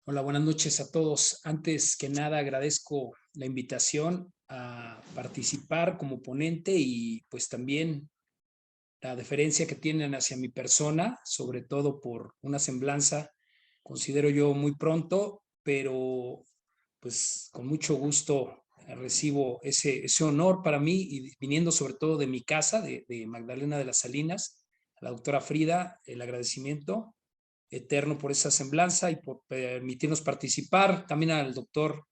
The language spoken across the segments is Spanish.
Hola, buenas noches a todos. Antes que nada, agradezco la invitación a participar como ponente y pues también la deferencia que tienen hacia mi persona, sobre todo por una semblanza, considero yo muy pronto, pero pues con mucho gusto recibo ese honor para mí y viniendo sobre todo de mi casa, de Magdalena de las Salinas, a la doctora Frida, el agradecimiento eterno por esa semblanza y por permitirnos participar, también al doctor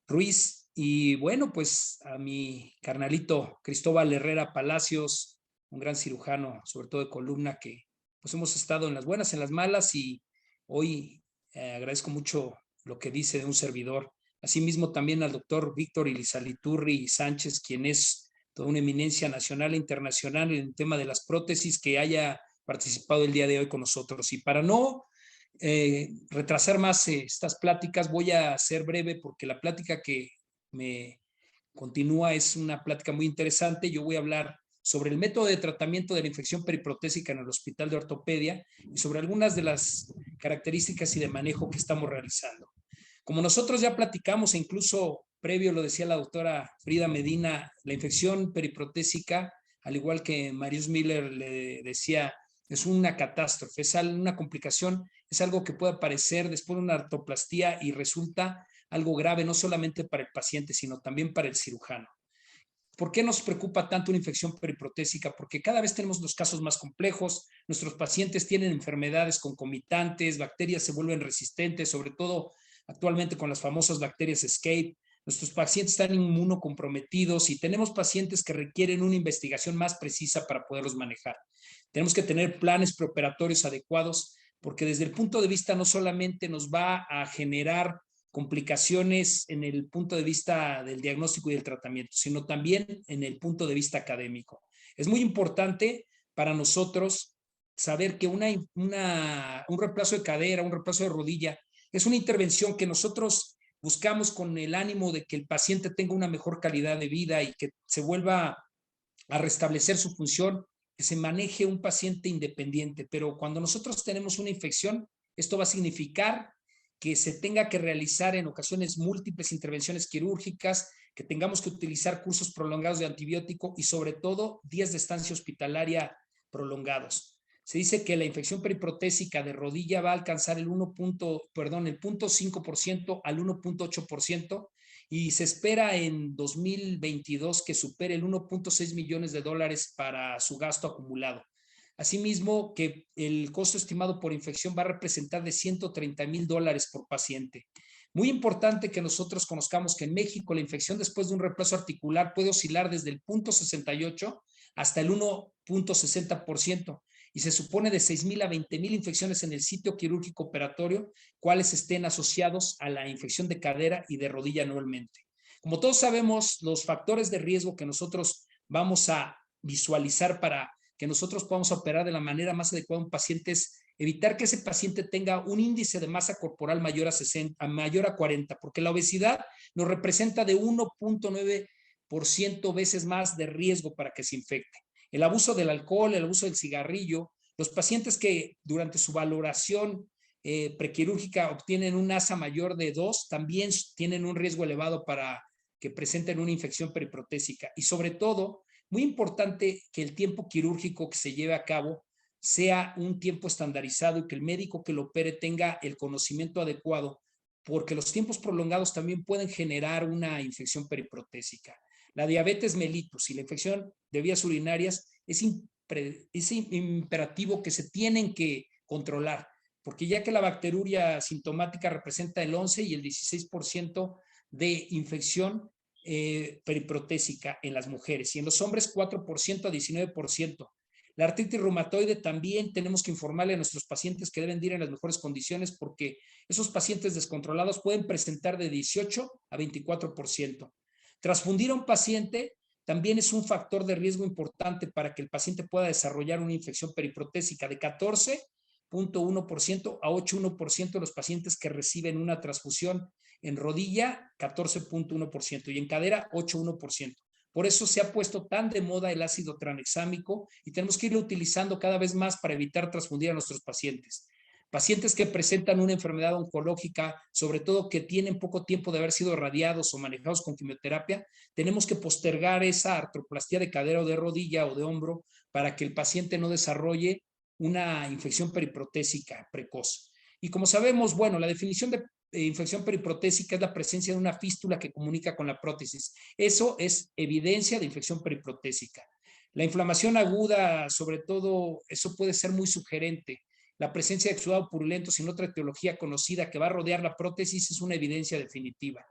Ruiz y bueno, pues a mi carnalito Cristóbal Herrera Palacios, un gran cirujano, sobre todo de columna, que pues hemos estado en las buenas, en las malas y hoy agradezco mucho lo que dice de un servidor. Asimismo también al doctor Víctor Ilizaliturri Sánchez, quien es toda una eminencia nacional e internacional en el tema de las prótesis, que haya participado el día de hoy con nosotros. Y para no retrasar más estas pláticas, voy a ser breve porque la plática que me continúa es una plática muy interesante. Yo voy a hablar sobre el método de tratamiento de la infección periprotésica en el Hospital de Ortopedia y sobre algunas de las características y de manejo que estamos realizando. Como nosotros ya platicamos, e incluso previo lo decía la doctora Frida Medina, la infección periprotésica, al igual que Marius Miller le decía, es una catástrofe, es una complicación, es algo que puede aparecer después de una artroplastía y resulta algo grave no solamente para el paciente, sino también para el cirujano. ¿Por qué nos preocupa tanto una infección periprotésica? Porque cada vez tenemos los casos más complejos, nuestros pacientes tienen enfermedades concomitantes, bacterias se vuelven resistentes, sobre todo actualmente con las famosas bacterias escape. Nuestros pacientes están inmunocomprometidos y tenemos pacientes que requieren una investigación más precisa para poderlos manejar. Tenemos que tener planes preoperatorios adecuados porque desde el punto de vista no solamente nos va a generar complicaciones en el punto de vista del diagnóstico y del tratamiento, sino también en el punto de vista académico. Es muy importante para nosotros saber que un reemplazo de cadera, un reemplazo de rodilla, es una intervención que nosotros buscamos con el ánimo de que el paciente tenga una mejor calidad de vida y que se vuelva a restablecer su función, que se maneje un paciente independiente. Pero cuando nosotros tenemos una infección, esto va a significar que se tenga que realizar en ocasiones múltiples intervenciones quirúrgicas, que tengamos que utilizar cursos prolongados de antibiótico y sobre todo días de estancia hospitalaria prolongados. Se dice que la infección periprotésica de rodilla va a alcanzar el 0.5% al 1.8% y se espera en 2022 que supere el 1.6 millones de dólares para su gasto acumulado. Asimismo, que el costo estimado por infección va a representar de $130,000 por paciente. Muy importante que nosotros conozcamos que en México la infección después de un reemplazo articular puede oscilar desde el 0.68 hasta el 1.60% y se supone de 6,000 a 20,000 infecciones en el sitio quirúrgico operatorio, cuales estén asociados a la infección de cadera y de rodilla anualmente. Como todos sabemos, los factores de riesgo que nosotros vamos a visualizar para que nosotros podamos operar de la manera más adecuada a un paciente es evitar que ese paciente tenga un índice de masa corporal mayor a 60, mayor a 40, porque la obesidad nos representa de 1.9% veces más de riesgo para que se infecte. El abuso del alcohol, el abuso del cigarrillo, los pacientes que durante su valoración prequirúrgica obtienen un ASA mayor de 2, también tienen un riesgo elevado para que presenten una infección periprotésica. Y sobre todo, muy importante que el tiempo quirúrgico que se lleve a cabo sea un tiempo estandarizado y que el médico que lo opere tenga el conocimiento adecuado, porque los tiempos prolongados también pueden generar una infección periprotésica. La diabetes mellitus y la infección de vías urinarias es imperativo que se tienen que controlar, porque ya que la bacteruria sintomática representa el 11 y el 16% de infección periprotésica en las mujeres y en los hombres 4% a 19%. La artritis reumatoide también tenemos que informarle a nuestros pacientes que deben ir en las mejores condiciones porque esos pacientes descontrolados pueden presentar de 18 a 24%. Transfundir a un paciente también es un factor de riesgo importante para que el paciente pueda desarrollar una infección periprotésica de 14.1% a 8.1% de los pacientes que reciben una transfusión en rodilla, 14.1% y en cadera, 8.1%. Por eso se ha puesto tan de moda el ácido tranexámico y tenemos que irlo utilizando cada vez más para evitar transfundir a nuestros pacientes. Pacientes que presentan una enfermedad oncológica, sobre todo que tienen poco tiempo de haber sido radiados o manejados con quimioterapia, tenemos que postergar esa artroplastía de cadera o de rodilla o de hombro para que el paciente no desarrolle una infección periprotésica precoz. Y como sabemos, bueno, la definición de infección periprotésica es la presencia de una fístula que comunica con la prótesis. Eso es evidencia de infección periprotésica. La inflamación aguda, sobre todo, eso puede ser muy sugerente. La presencia de exudado purulento sin otra etiología conocida que va a rodear la prótesis es una evidencia definitiva.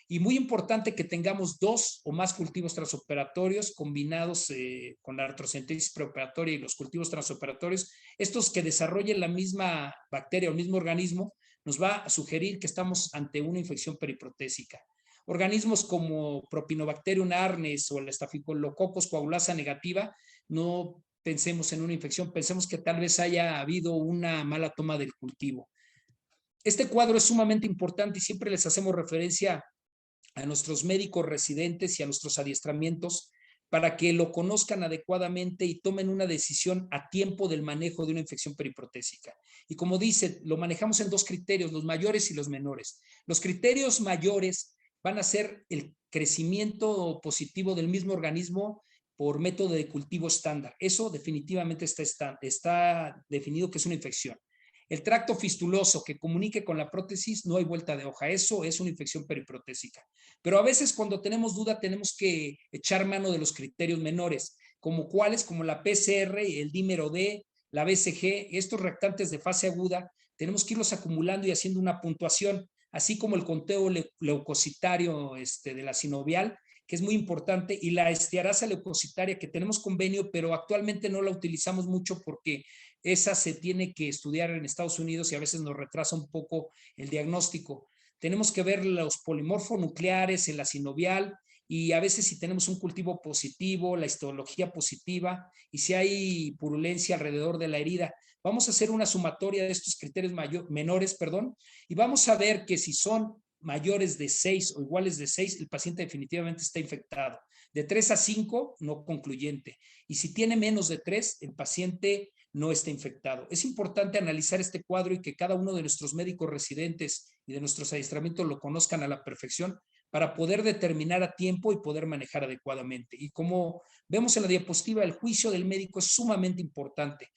Y muy importante que tengamos 2 o más cultivos transoperatorios combinados con la artrocentesis preoperatoria y los cultivos transoperatorios. Estos que desarrollen la misma bacteria o el mismo organismo nos va a sugerir que estamos ante una infección periprotésica. Organismos como Propinobacterium arnes o el Staphylococcus coagulasa negativa, no pensemos en una infección, pensemos que tal vez haya habido una mala toma del cultivo. Este cuadro es sumamente importante y siempre les hacemos referencia a nuestros médicos residentes y a nuestros adiestramientos para que lo conozcan adecuadamente y tomen una decisión a tiempo del manejo de una infección periprotésica. Y como dice, lo manejamos en 2 criterios, los mayores y los menores. Los criterios mayores van a ser el crecimiento positivo del mismo organismo por método de cultivo estándar. Eso definitivamente está definido que es una infección. El tracto fistuloso que comunique con la prótesis, no hay vuelta de hoja. Eso es una infección periprotésica. Pero a veces cuando tenemos duda tenemos que echar mano de los criterios menores, como cuáles, como la PCR, el dímero D, la BCG, estos reactantes de fase aguda, tenemos que irlos acumulando y haciendo una puntuación, así como el conteo leucocitario de la sinovial, que es muy importante, y la estearasa leucocitaria, que tenemos convenio, pero actualmente no la utilizamos mucho porque esa se tiene que estudiar en Estados Unidos y a veces nos retrasa un poco el diagnóstico. Tenemos que ver los polimorfonucleares en la sinovial y a veces si tenemos un cultivo positivo, la histología positiva y si hay purulencia alrededor de la herida. Vamos a hacer una sumatoria de estos criterios menores, y vamos a ver que si son mayores de 6 o iguales de 6, el paciente definitivamente está infectado. De 3 a 5, no concluyente. Y si tiene menos de 3, el paciente no está infectado. Es importante analizar este cuadro y que cada uno de nuestros médicos residentes y de nuestros adiestramientos lo conozcan a la perfección para poder determinar a tiempo y poder manejar adecuadamente. Y como vemos en la diapositiva, el juicio del médico es sumamente importante.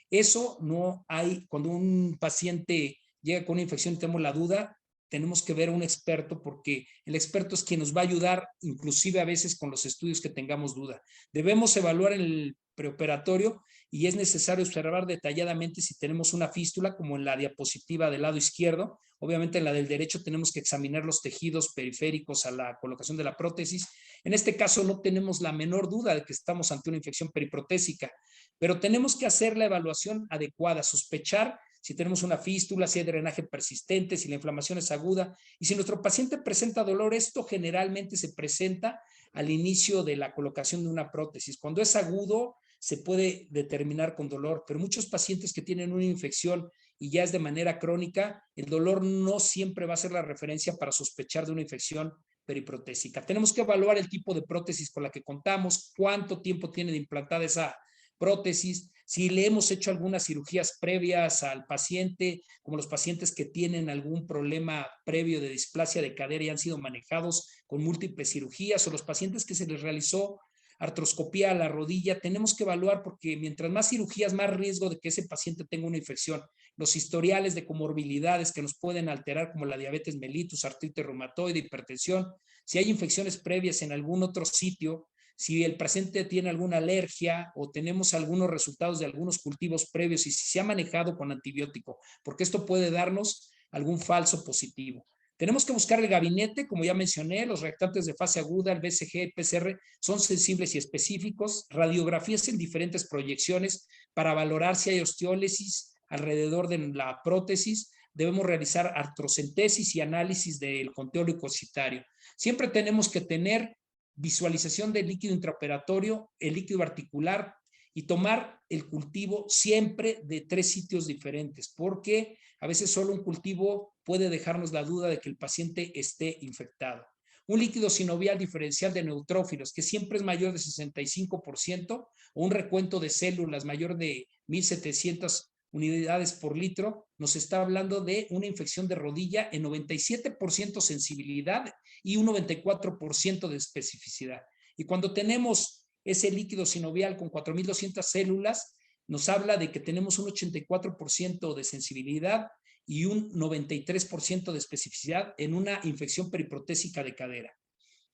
Eso no hay, cuando un paciente llega con una infección y tenemos la duda, tenemos que ver a un experto porque el experto es quien nos va a ayudar, inclusive a veces con los estudios que tengamos duda. Debemos evaluar en el preoperatorio y es necesario observar detalladamente si tenemos una fístula, como en la diapositiva del lado izquierdo. Obviamente en la del derecho tenemos que examinar los tejidos periféricos a la colocación de la prótesis. En este caso no tenemos la menor duda de que estamos ante una infección periprotésica, pero tenemos que hacer la evaluación adecuada, sospechar si tenemos una fístula, si hay drenaje persistente, si la inflamación es aguda. Y si nuestro paciente presenta dolor, esto generalmente se presenta al inicio de la colocación de una prótesis. Cuando es agudo, se puede determinar con dolor, pero muchos pacientes que tienen una infección y ya es de manera crónica, el dolor no siempre va a ser la referencia para sospechar de una infección periprotésica. Tenemos que evaluar el tipo de prótesis con la que contamos, cuánto tiempo tiene de implantada esa prótesis, si le hemos hecho algunas cirugías previas al paciente, como los pacientes que tienen algún problema previo de displasia de cadera y han sido manejados con múltiples cirugías, o los pacientes que se les realizó artroscopía a la rodilla, tenemos que evaluar porque mientras más cirugías, más riesgo de que ese paciente tenga una infección. Los historiales de comorbilidades que nos pueden alterar, como la diabetes mellitus, artritis reumatoide, hipertensión, si hay infecciones previas en algún otro sitio, si el paciente tiene alguna alergia o tenemos algunos resultados de algunos cultivos previos y si se ha manejado con antibiótico, porque esto puede darnos algún falso positivo. Tenemos que buscar el gabinete, como ya mencioné, los reactantes de fase aguda, el BCG, el PCR, son sensibles y específicos, radiografías en diferentes proyecciones para valorar si hay osteólisis alrededor de la prótesis. Debemos realizar artrocentesis y análisis del conteo leucocitario. Siempre tenemos que tener visualización del líquido intraoperatorio, el líquido articular y tomar el cultivo siempre de 3 sitios diferentes, porque a veces solo un cultivo puede dejarnos la duda de que el paciente esté infectado. Un líquido sinovial diferencial de neutrófilos, que siempre es mayor de 65%, o un recuento de células mayor de 1.700 unidades por litro, nos está hablando de una infección de rodilla en 97% sensibilidad y un 94% de especificidad. Y cuando tenemos ese líquido sinovial con 4.200 células, nos habla de que tenemos un 84% de sensibilidad y un 93% de especificidad en una infección periprotésica de cadera.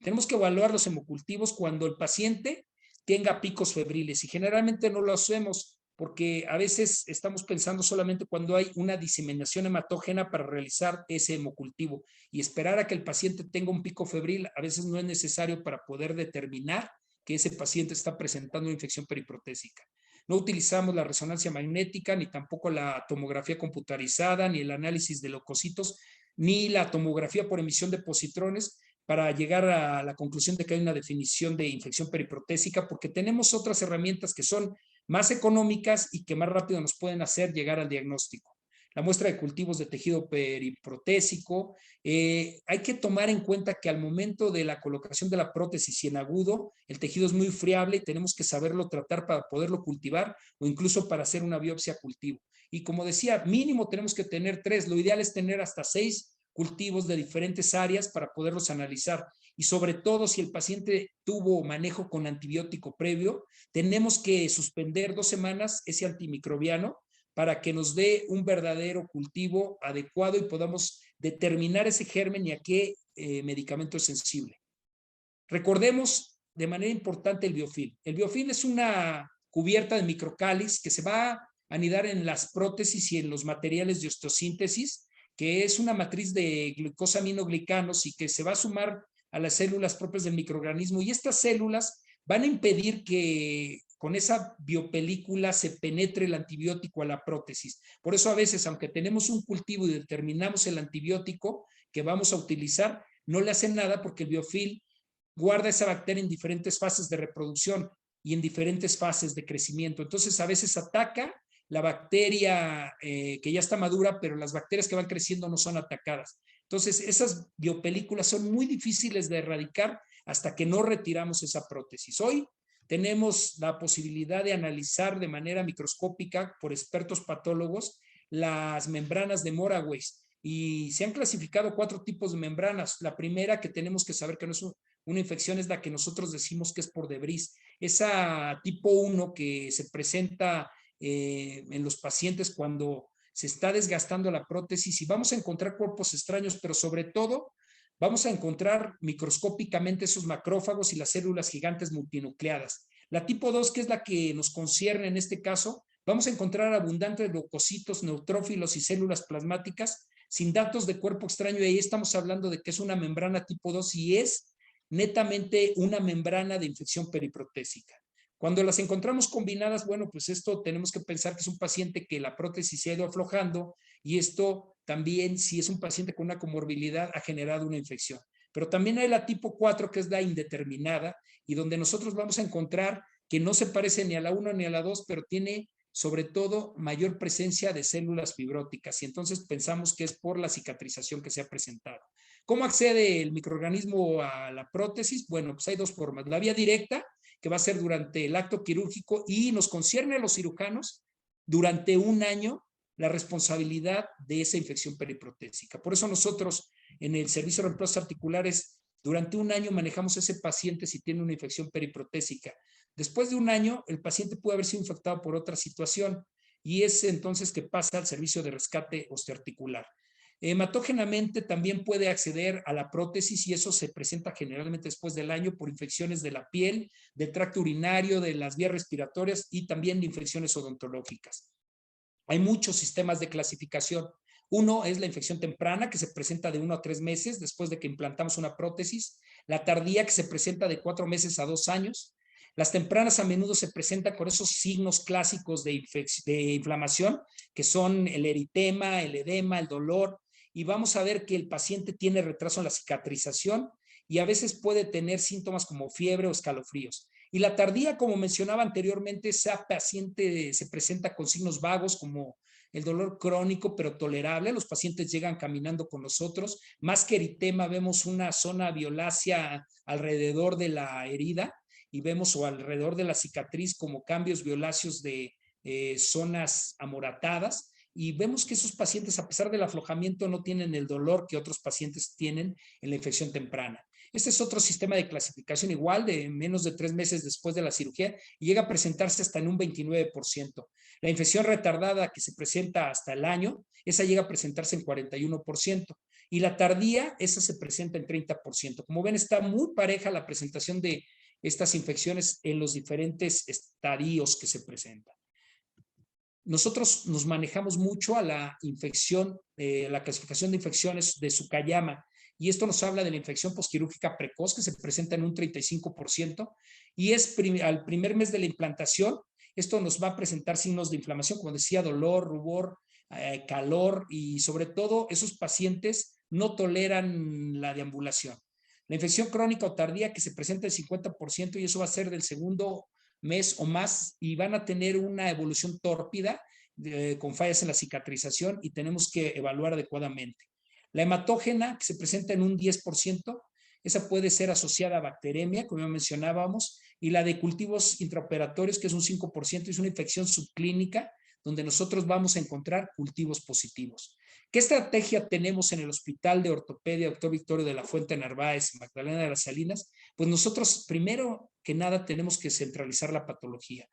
Tenemos que evaluar los hemocultivos cuando el paciente tenga picos febriles y generalmente no lo hacemos porque a veces estamos pensando solamente cuando hay una diseminación hematógena para realizar ese hemocultivo y esperar a que el paciente tenga un pico febril a veces no es necesario para poder determinar que ese paciente está presentando una infección periprotésica. No utilizamos la resonancia magnética, ni tampoco la tomografía computarizada, ni el análisis de leucocitos, ni la tomografía por emisión de positrones para llegar a la conclusión de que hay una definición de infección periprotésica, porque tenemos otras herramientas que son más económicas y que más rápido nos pueden hacer llegar al diagnóstico. La muestra de cultivos de tejido periprotésico, hay que tomar en cuenta que al momento de la colocación de la prótesis y en agudo, el tejido es muy friable y tenemos que saberlo tratar para poderlo cultivar o incluso para hacer una biopsia cultivo. Y como decía, mínimo tenemos que tener 3, lo ideal es tener hasta 6 cultivos de diferentes áreas para poderlos analizar. Y sobre todo, si el paciente tuvo manejo con antibiótico previo, tenemos que suspender 2 semanas ese antimicrobiano para que nos dé un verdadero cultivo adecuado y podamos determinar ese germen y a qué medicamento es sensible. Recordemos de manera importante el biofilm. El biofilm es una cubierta de microcáliz que se va a anidar en las prótesis y en los materiales de osteosíntesis, que es una matriz de glucosaminoglicanos y que se va a sumar a las células propias del microorganismo y estas células van a impedir que con esa biopelícula se penetre el antibiótico a la prótesis. Por eso a veces, aunque tenemos un cultivo y determinamos el antibiótico que vamos a utilizar, no le hacen nada porque el biofilm guarda esa bacteria en diferentes fases de reproducción y en diferentes fases de crecimiento. Entonces a veces ataca la bacteria que ya está madura, pero las bacterias que van creciendo no son atacadas. Entonces esas biopelículas son muy difíciles de erradicar hasta que no retiramos esa prótesis. Hoy tenemos la posibilidad de analizar de manera microscópica por expertos patólogos las membranas de Morawetz y se han clasificado 4 tipos de membranas. La primera que tenemos que saber que no es una infección es la que nosotros decimos que es por debris. Esa tipo 1 que se presenta en los pacientes cuando se está desgastando la prótesis y vamos a encontrar cuerpos extraños, pero sobre todo vamos a encontrar microscópicamente esos macrófagos y las células gigantes multinucleadas. La tipo 2, que es la que nos concierne en este caso, vamos a encontrar abundantes leucocitos, neutrófilos y células plasmáticas sin datos de cuerpo extraño y ahí estamos hablando de que es una membrana tipo 2 y es netamente una membrana de infección periprotésica. Cuando las encontramos combinadas, bueno, pues esto tenemos que pensar que es un paciente que la prótesis se ha ido aflojando y esto también, si es un paciente con una comorbilidad, ha generado una infección. Pero también hay la tipo 4, que es la indeterminada, y donde nosotros vamos a encontrar que no se parece ni a la 1 ni a la 2, pero tiene sobre todo mayor presencia de células fibróticas, y entonces pensamos que es por la cicatrización que se ha presentado. ¿Cómo accede el microorganismo a la prótesis? Bueno, pues hay 2 formas. La vía directa, que va a ser durante el acto quirúrgico y nos concierne a los cirujanos durante 1 año la responsabilidad de esa infección periprotésica. Por eso nosotros en el servicio de reemplazos articulares durante 1 año manejamos a ese paciente si tiene una infección periprotésica. Después de 1 año, el paciente puede haber sido infectado por otra situación y es entonces que pasa al servicio de rescate osteoarticular. Hematógenamente también puede acceder a la prótesis y eso se presenta generalmente después del año por infecciones de la piel, del tracto urinario, de las vías respiratorias y también de infecciones odontológicas. Hay muchos sistemas de clasificación. Uno es la infección temprana, que se presenta de 1 a 3 meses después de que implantamos una prótesis. La tardía, que se presenta de 4 meses a 2 años. Las tempranas a menudo se presentan con esos signos clásicos de inflamación, que son el eritema, el edema, el dolor, y vamos a ver que el paciente tiene retraso en la cicatrización y a veces puede tener síntomas como fiebre o escalofríos. Y la tardía, como mencionaba anteriormente, esa paciente se presenta con signos vagos como el dolor crónico pero tolerable. Los pacientes llegan caminando con nosotros. Más que eritema, vemos una zona violácea alrededor de la herida y vemos o alrededor de la cicatriz como cambios violáceos de zonas amoratadas, y vemos que esos pacientes, a pesar del aflojamiento, no tienen el dolor que otros pacientes tienen en la infección temprana. Este es otro sistema de clasificación igual, de menos de 3 meses después de la cirugía, y llega a presentarse hasta en un 29%. La infección retardada, que se presenta hasta el año, esa llega a presentarse en 41%. Y la tardía, esa se presenta en 30%. Como ven, está muy pareja la presentación de estas infecciones en los diferentes estadios que se presentan. Nosotros nos manejamos mucho a la infección, la clasificación de infecciones de Tsukayama, y esto nos habla de la infección posquirúrgica precoz, que se presenta en un 35%, y es al primer mes de la implantación. Esto nos va a presentar signos de inflamación, como decía, dolor, rubor, calor, y sobre todo esos pacientes no toleran la deambulación. La infección crónica o tardía, que se presenta el 50%, y eso va a ser del segundo mes o más, y van a tener una evolución tórpida con fallas en la cicatrización, y tenemos que evaluar adecuadamente. La hematógena, que se presenta en un 10%, esa puede ser asociada a bacteremia, como ya mencionábamos, y la de cultivos intraoperatorios, que es un 5%, es una infección subclínica donde nosotros vamos a encontrar cultivos positivos. ¿Qué estrategia tenemos en el Hospital de Ortopedia Dr. Victorio de la Fuente Narváez, Magdalena de las Salinas? Pues nosotros, primero que nada, tenemos que centralizar la patología.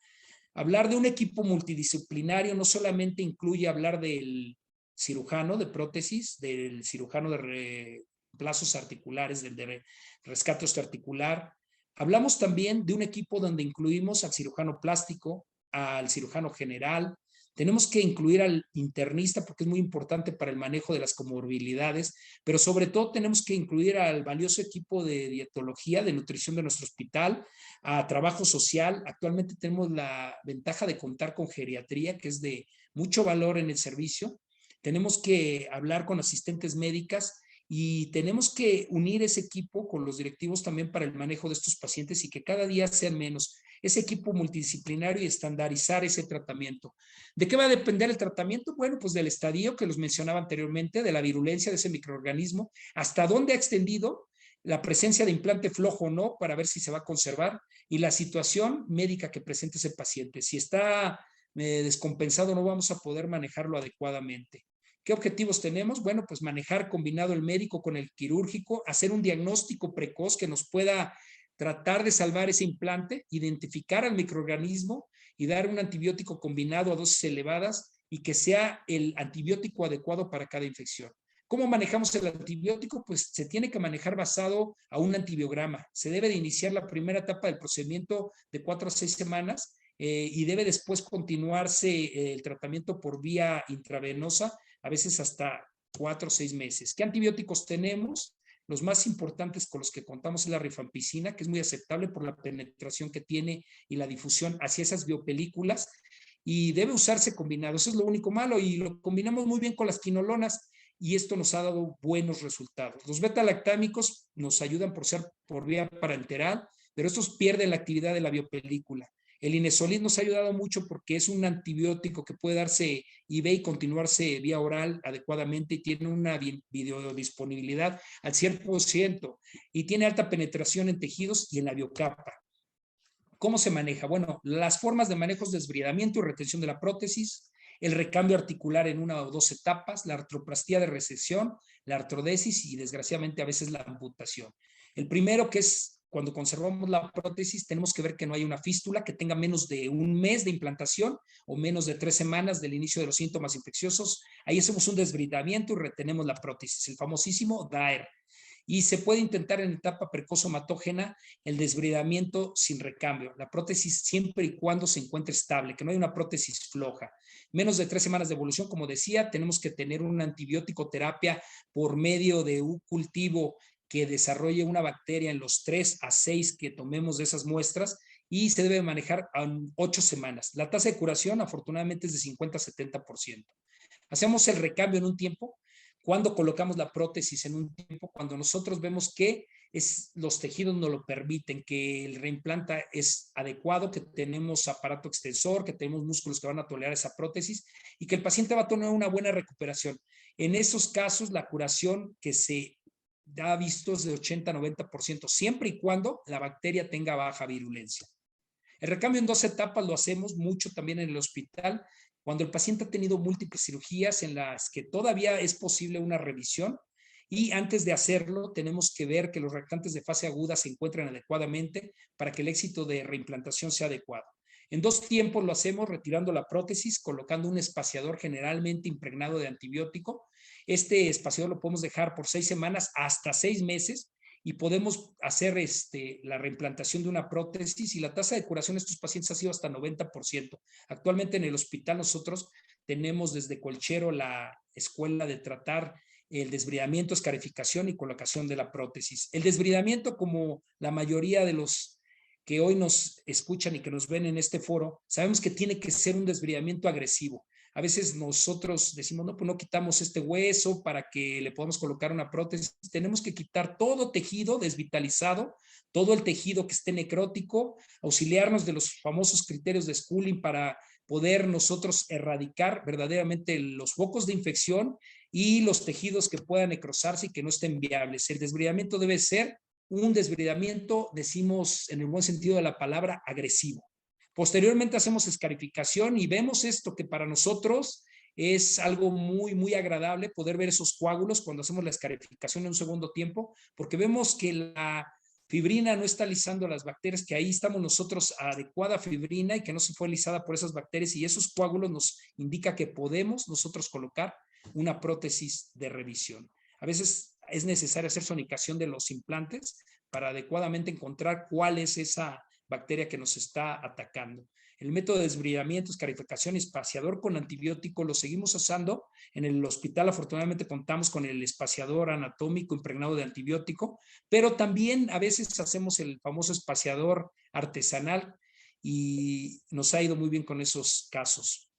Hablar de un equipo multidisciplinario no solamente incluye hablar del cirujano de prótesis, del cirujano de reemplazos articulares, del de rescate osteoarticular. Hablamos también de un equipo donde incluimos al cirujano plástico, al cirujano general. Tenemos que incluir al internista, porque es muy importante para el manejo de las comorbilidades, pero sobre todo tenemos que incluir al valioso equipo de dietología, de nutrición de nuestro hospital, a trabajo social. Actualmente tenemos la ventaja de contar con geriatría, que es de mucho valor en el servicio. Tenemos que hablar con asistentes médicas, y tenemos que unir ese equipo con los directivos también para el manejo de estos pacientes, y que cada día sean menos. Ese equipo multidisciplinario, y estandarizar ese tratamiento. ¿De qué va a depender el tratamiento? Bueno, pues del estadio que los mencionaba anteriormente, de la virulencia de ese microorganismo, hasta dónde ha extendido, la presencia de implante flojo o no, para ver si se va a conservar, y la situación médica que presente ese paciente. Si está descompensado, no vamos a poder manejarlo adecuadamente. ¿Qué objetivos tenemos? Bueno, pues manejar combinado el médico con el quirúrgico, hacer un diagnóstico precoz que nos pueda tratar de salvar ese implante, identificar al microorganismo y dar un antibiótico combinado a dosis elevadas, y que sea el antibiótico adecuado para cada infección. ¿Cómo manejamos el antibiótico? Pues se tiene que manejar basado a un antibiograma. Se debe de iniciar la primera etapa del procedimiento de 4 a 6 semanas, y debe después continuarse el tratamiento por vía intravenosa, a veces hasta 4 o 6 meses. ¿Qué antibióticos tenemos? Los más importantes con los que contamos es la rifampicina, que es muy aceptable por la penetración que tiene y la difusión hacia esas biopelículas, y debe usarse combinado. Eso es lo único malo, y lo combinamos muy bien con las quinolonas, y esto nos ha dado buenos resultados. Los beta-lactámicos nos ayudan por ser por vía parenteral, pero estos pierden la actividad de la biopelícula. El Inesolid nos ha ayudado mucho porque es un antibiótico que puede darse IV y continuarse vía oral adecuadamente, y tiene una biodisponibilidad al 100%, y tiene alta penetración en tejidos y en la biocapa. ¿Cómo se maneja? Bueno, las formas de manejo es desbridamiento y retención de la prótesis, el recambio articular en 1 o 2 etapas, la artroplastía de recesión, la artrodesis y desgraciadamente a veces la amputación. El primero, que es cuando conservamos la prótesis, tenemos que ver que no hay una fístula, que tenga menos de 1 mes de implantación o menos de 3 semanas del inicio de los síntomas infecciosos. Ahí hacemos un desbridamiento y retenemos la prótesis, el famosísimo DAER. Y se puede intentar en etapa precoz-somatógena el desbridamiento sin recambio, la prótesis siempre y cuando se encuentre estable, que no hay una prótesis floja. Menos de 3 semanas de evolución, como decía, tenemos que tener una antibiótico terapia por medio de un cultivo que desarrolle una bacteria en los 3 a 6 que tomemos de esas muestras, y se debe manejar a 8 semanas. La tasa de curación afortunadamente es de 50 a 70%. Hacemos el recambio en un tiempo, cuando colocamos la prótesis en un tiempo, cuando nosotros vemos que los tejidos nos lo permiten, que el reimplanta es adecuado, que tenemos aparato extensor, que tenemos músculos que van a tolerar esa prótesis, y que el paciente va a tener una buena recuperación. En esos casos, la curación que se da vistos de 80 a 90%, siempre y cuando la bacteria tenga baja virulencia. El recambio en 2 etapas lo hacemos mucho también en el hospital, cuando el paciente ha tenido múltiples cirugías en las que todavía es posible una revisión, y antes de hacerlo tenemos que ver que los reactantes de fase aguda se encuentran adecuadamente para que el éxito de reimplantación sea adecuado. En 2 tiempos lo hacemos retirando la prótesis, colocando un espaciador generalmente impregnado de antibiótico. Este espaciador lo podemos dejar por 6 semanas hasta 6 meses y podemos hacer la reimplantación de una prótesis, y la tasa de curación de estos pacientes ha sido hasta 90%. Actualmente en el hospital nosotros tenemos desde Colchero la escuela de tratar el desbridamiento, escarificación y colocación de la prótesis. El desbridamiento, como la mayoría de los que hoy nos escuchan y que nos ven en este foro, sabemos que tiene que ser un desbridamiento agresivo. A veces nosotros decimos, no, pues no quitamos este hueso para que le podamos colocar una prótesis. Tenemos que quitar todo tejido desvitalizado, todo el tejido que esté necrótico, auxiliarnos de los famosos criterios de Schooling para poder nosotros erradicar verdaderamente los focos de infección y los tejidos que puedan necrosarse y que no estén viables. El desbridamiento debe ser un desbridamiento, decimos en el buen sentido de la palabra, agresivo. Posteriormente hacemos escarificación y vemos esto que para nosotros es algo muy, muy agradable poder ver esos coágulos cuando hacemos la escarificación en un segundo tiempo, porque vemos que la fibrina no está lisando las bacterias, que ahí estamos nosotros a adecuada fibrina y que no se fue lisada por esas bacterias, y esos coágulos nos indica que podemos nosotros colocar una prótesis de revisión. A veces es necesaria hacer sonicación de los implantes para adecuadamente encontrar cuál es esa bacteria que nos está atacando. El método de desbridamiento, escarificación y espaciador con antibiótico lo seguimos usando. En el hospital afortunadamente contamos con el espaciador anatómico impregnado de antibiótico, pero también a veces hacemos el famoso espaciador artesanal y nos ha ido muy bien con esos casos.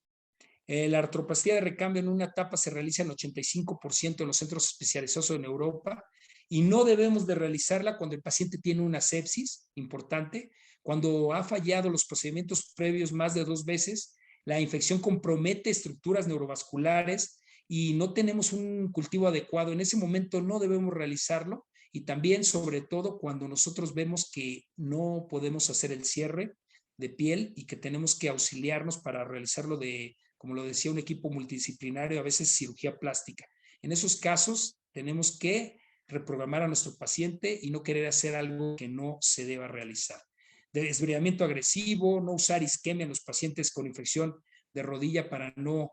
La artroplastia de recambio en una etapa se realiza en 85% en los centros especializados en Europa, y no debemos de realizarla cuando el paciente tiene una sepsis importante, cuando ha fallado los procedimientos previos más de 2 veces, la infección compromete estructuras neurovasculares y no tenemos un cultivo adecuado. En ese momento no debemos realizarlo, y también sobre todo cuando nosotros vemos que no podemos hacer el cierre de piel y que tenemos que auxiliarnos para realizarlo de, como lo decía, un equipo multidisciplinario, a veces cirugía plástica. En esos casos tenemos que reprogramar a nuestro paciente y no querer hacer algo que no se deba realizar. Desbridamiento agresivo, no usar isquemia en los pacientes con infección de rodilla para no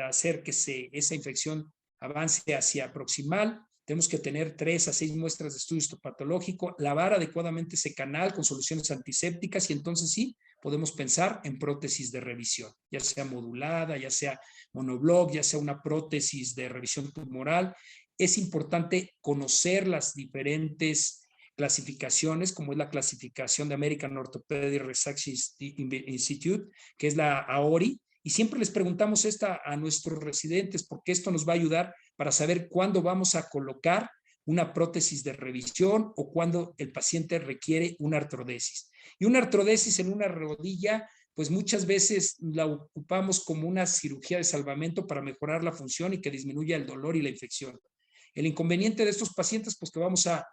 hacer que esa infección avance hacia proximal. Tenemos que tener 3 a 6 muestras de estudio histopatológico, lavar adecuadamente ese canal con soluciones antisépticas, y entonces sí, podemos pensar en prótesis de revisión, ya sea modulada, ya sea monobloc, ya sea una prótesis de revisión tumoral. Es importante conocer las diferentes clasificaciones, como es la clasificación de American Orthopedic Research Institute, que es la AORI, y siempre les preguntamos esta a nuestros residentes, porque esto nos va a ayudar para saber cuándo vamos a colocar una prótesis de revisión o cuándo el paciente requiere una artrodesis. Y una artrodesis en una rodilla, pues muchas veces la ocupamos como una cirugía de salvamento para mejorar la función y que disminuya el dolor y la infección. El inconveniente de estos pacientes, pues que vamos a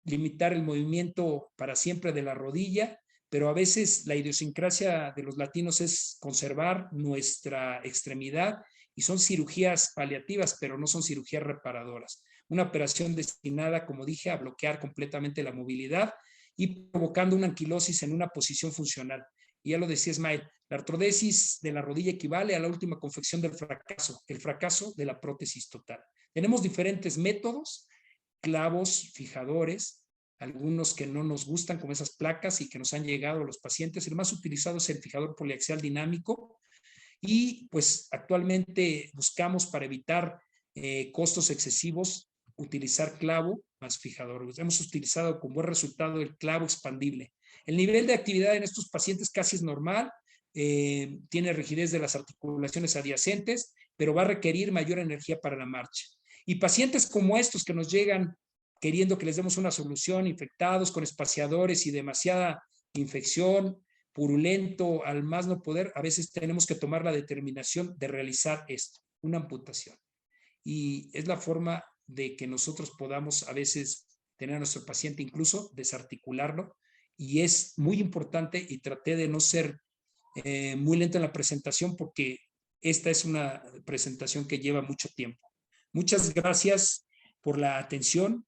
limitar el movimiento para siempre de la rodilla, pero a veces la idiosincrasia de los latinos es conservar nuestra extremidad, y son cirugías paliativas, pero no son cirugías reparadoras. Una operación destinada, como dije, a bloquear completamente la movilidad y provocando una anquilosis en una posición funcional. Y ya lo decía Ismael, la artrodesis de la rodilla equivale a la última confección del fracaso, el fracaso de la prótesis total. Tenemos diferentes métodos, clavos, fijadores, algunos que no nos gustan, como esas placas y que nos han llegado a los pacientes. El más utilizado es el fijador poliaxial dinámico, y pues actualmente buscamos, para evitar costos excesivos, utilizar clavo más fijador. Hemos utilizado con buen resultado el clavo expandible. El nivel de actividad en estos pacientes casi es normal, tiene rigidez de las articulaciones adyacentes, pero va a requerir mayor energía para la marcha. Y pacientes como estos que nos llegan queriendo que les demos una solución, infectados con espaciadores y demasiada infección, purulento al más no poder, a veces tenemos que tomar la determinación de realizar esto, una amputación. Y es la forma de que nosotros podamos a veces tener a nuestro paciente, incluso desarticularlo y es muy importante y traté de no ser muy lento en la presentación porque esta es una presentación que lleva mucho tiempo. Muchas gracias por la atención